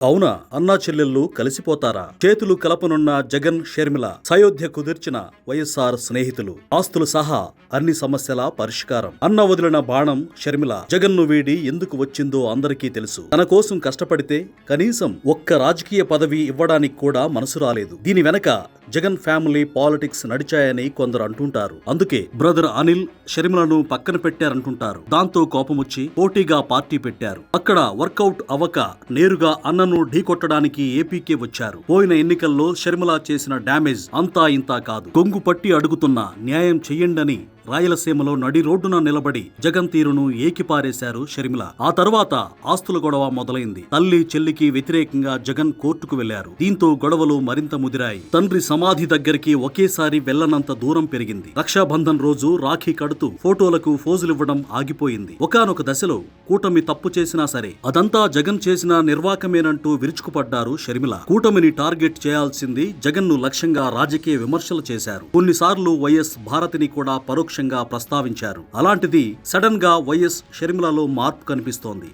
అవునా? అన్నా చెల్లెళ్ళు కలిసిపోతారా? చేతులు కలపనున్న జగన్ షర్మిల సయోధ్య కుదిర్చిన వైఎస్ఆర్ స్నేహితులు ఆస్తులు సహా అన్ని సమస్యల పరిష్కారం. అన్న వదిలిన బాణం షర్మిల జగన్ను వీడి ఎందుకు వచ్చిందో అందరికీ తెలుసు. తన కోసం కష్టపడితే కనీసం ఒక్క రాజకీయ పదవి ఇవ్వడానికి కూడా మనసు రాలేదు. దీని వెనక జగన్ ఫ్యామిలీ పాలిటిక్స్ నడిచాయని కొందరు అంటుంటారు. అందుకే బ్రదర్ అనిల్ షర్మిలను పక్కన పెట్టారంటుంటారు. దాంతో కోపమొచ్చి పోటీగా పార్టీ పెట్టారు. అక్కడ వర్కౌట్ అవ్వక నేరుగా అన్నను ఢీకొట్టడానికి ఏపీకే వచ్చారు. పోయిన ఎన్నికల్లో షర్మిల చేసిన డ్యామేజ్ అంతా ఇంతా కాదు. కొంగు పట్టి అడుగుతున్నా న్యాయం చెయ్యండని రాయలసీమలో నడి రోడ్డున నిలబడి జగన్ తీరును ఏకిపారేశారు షర్మిల. ఆ తర్వాత ఆస్తుల గొడవ మొదలైంది. తల్లి చెల్లికి వ్యతిరేకంగా జగన్ కోర్టుకు వెళ్లారు. దీంతో గొడవలు మరింత ముదిరాయి. తండ్రి సమాధి దగ్గరికి ఒకేసారి వెళ్లనంత దూరం పెరిగింది. రక్షాబంధన్ రోజు రాఖీ కడుతూ ఫోటోలకు ఫోజులివ్వడం ఆగిపోయింది. ఒకానొక దశలో కూటమి తప్పు చేసినా సరే అదంతా జగన్ చేసిన నిర్వాకమేనంటూ విరుచుకుపడ్డారు షర్మిల. కూటమిని టార్గెట్ చేయాల్సింది జగన్ ను లక్ష్యంగా రాజకీయ విమర్శలు చేశారు. కొన్నిసార్లు వైఎస్ భారతిని కూడా పరోక్షంగా ప్రస్తావించారు. అలాంటిది సడన్ గా వైఎస్ షర్మిలలో మార్పు కనిపిస్తోంది.